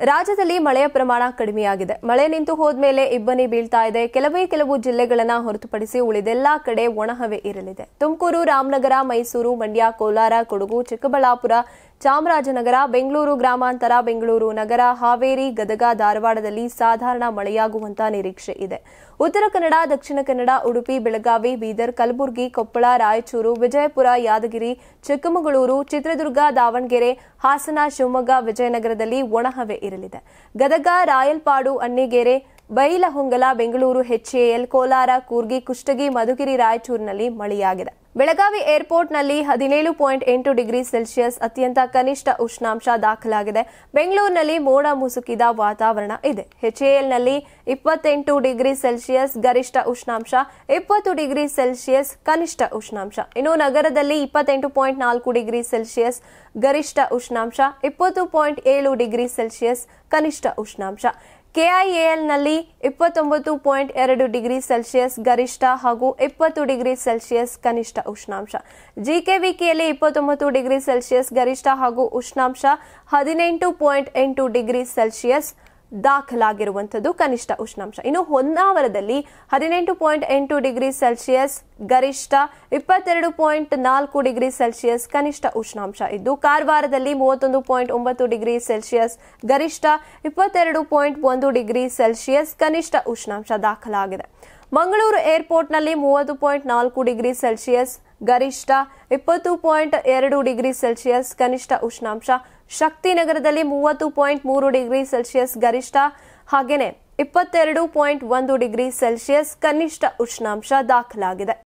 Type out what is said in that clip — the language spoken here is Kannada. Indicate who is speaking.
Speaker 1: ರಾಜ್ಯದಲ್ಲಿ ಮಳೆಯ ಪ್ರಮಾಣ ಕಡಿಮೆಯಾಗಿದೆ. ಮಳೆ ನಿಂತು ಹೋದ್ಮೇಲೆ ಇಬ್ಬನಿ ಬೀಳ್ತಾ ಇದೆ. ಕೆಲವು ಜಿಲ್ಲೆಗಳನ್ನ ಹೊರತುಪಡಿಸಿ ಉಳಿದೆಲ್ಲಾ ಕಡೆ ಒಣಹವೆ ಇರಲಿದೆ. ತುಮಕೂರು, ರಾಮನಗರ, ಮೈಸೂರು, ಮಂಡ್ಯ, ಕೋಲಾರ, ಕೊಡಗು, ಚಿಕ್ಕಬಳ್ಳಾಪುರ, ಚಾಮರಾಜನಗರ, ಬೆಂಗಳೂರು ಗ್ರಾಮಾಂತರ, ಬೆಂಗಳೂರು ನಗರ, ಹಾವೇರಿ, ಗದಗ, ಧಾರವಾಡದಲ್ಲಿ ಸಾಧಾರಣ ಮಳೆಯಾಗುವಂತ ನಿರೀಕ್ಷೆ ಇದೆ. ಉತ್ತರ ಕನ್ನಡ, ದಕ್ಷಿಣ ಕನ್ನಡ, ಉಡುಪಿ, ಬೆಳಗಾವಿ, ಬೀದರ್, ಕಲಬುರಗಿ, ಕೊಪ್ಪಳ, ರಾಯಚೂರು, ವಿಜಯಪುರ, ಯಾದಗಿರಿ, ಚಿಕ್ಕಮಗಳೂರು, ಚಿತ್ರದುರ್ಗ, ದಾವಣಗೆರೆ, ಹಾಸನ, ಶಿವಮೊಗ್ಗ, ವಿಜಯನಗರದಲ್ಲಿ ಒಣಹವೆ ಇರಲಿದೆ. ಗದಗ, ರಾಯಲಪಾಡು, ಅಣ್ಣಿಗೇರಿ, ಬೈಲಹೊಂಗಲ, ಬೆಂಗಳೂರು, ಎಚ್ಎಎಲ್, ಕೋಲಾರ, ಕೂರ್ಗಿ, ಕುಷ್ಟಗಿ, ಮಧುಗಿರಿ, ರಾಯಚೂರಿನಲ್ಲಿ ಮಳೆಯಾಗಿದೆ. ಬೆಳಗಾವಿ ಏರ್ಪೋರ್ಟ್ನಲ್ಲಿ 17.8 ಡಿಗ್ರಿ ಸೆಲ್ಸಿಯಸ್ ಅತ್ಯಂತ ಕನಿಷ್ಠ ಉಷ್ಣಾಂಶ ದಾಖಲಾಗಿದೆ. ಬೆಂಗಳೂರಿನಲ್ಲಿ ಮೋಡ ಮುಸುಕಿದ ವಾತಾವರಣ ಇದೆ. ಎಚ್ಎಎಲ್ನಲ್ಲಿ 28 ಡಿಗ್ರಿ ಸೆಲ್ಸಿಯಸ್ ಗರಿಷ್ಠ ಉಷ್ಣಾಂಶ, 20 ಡಿಗ್ರಿ ಸೆಲ್ಸಿಯಸ್ ಕನಿಷ್ಠ ಉಷ್ಣಾಂಶ. ಇನ್ನು ನಗರದಲ್ಲಿ 28.4 ಡಿಗ್ರಿ ಸೆಲ್ಸಿಯಸ್ ಗರಿಷ್ಠ ಉಷ್ಣಾಂಶ, 20.7 ಡಿಗ್ರಿ ಸೆಲ್ಸಿಯಸ್ ಕನಿಷ್ಠ ಉಷ್ಣಾಂಶ. ಕೆಐಎಎಲ್ನಲ್ಲಿ 29.2 ಡಿಗ್ರಿ ಸೆಲ್ಸಿಯಸ್ ಗರಿಷ್ಠ ಹಾಗೂ 20 ಡಿಗ್ರಿ ಸೆಲ್ಸಿಯಸ್ ಕನಿಷ್ಠ ಉಷ್ಣಾಂಶ. ಜಿಕೆವಿಕೆಯಲ್ಲಿ 29 ಡಿಗ್ರಿ ಸೆಲ್ಸಿಯಸ್ ಗರಿಷ್ಠ ಹಾಗೂ ಉಷ್ಣಾಂಶ 18.8 ಡಿಗ್ರಿ ಸೆಲ್ಸಿಯಸ್ ದಾಖಲಾಗಿರುವಂಥದ್ದು ಕನಿಷ್ಠ ಉಷ್ಣಾಂಶ. ಇನ್ನು ಹೊನ್ನಾವರದಲ್ಲಿ 18.8 ಡಿಗ್ರಿ ಸೆಲ್ಸಿಯಸ್ ಗರಿಷ್ಠ, 22.4 ಡಿಗ್ರಿ ಸೆಲ್ಸಿಯಸ್ ಕನಿಷ್ಠ ಉಷ್ಣಾಂಶ ಇದ್ದು, ಕಾರವಾರದಲ್ಲಿ 31.9 ಡಿಗ್ರಿ ಸೆಲ್ಸಿಯಸ್ ಗರಿಷ್ಠ, 22.1 ಡಿಗ್ರಿ ಸೆಲ್ಸಿಯಸ್ ಕನಿಷ್ಠ ಉಷ್ಣಾಂಶ ದಾಖಲಾಗಿದೆ. ಮಂಗಳೂರು ಏರ್ಪೋರ್ಟ್ನಲ್ಲಿ 30.4 ಡಿಗ್ರಿ ಸೆಲ್ಸಿಯಸ್ ಗರಿಷ್ಠ, 20.2 ಡಿಗ್ರಿ ಸೆಲ್ಸಿಯಸ್ ಕನಿಷ್ಠ ಉಷ್ಣಾಂಶ. ಶಕ್ತಿನಗರದಲ್ಲಿ 30.3 ಡಿಗ್ರಿ ಸೆಲ್ಸಿಯಸ್ ಗರಿಷ್ಠ, ಹಾಗೆಯೇ 22.1 ಡಿಗ್ರಿ ಸೆಲ್ಸಿಯಸ್ ಕನಿಷ್ಠ ಉಷ್ಣಾಂಶ ದಾಖಲಾಗಿದೆ.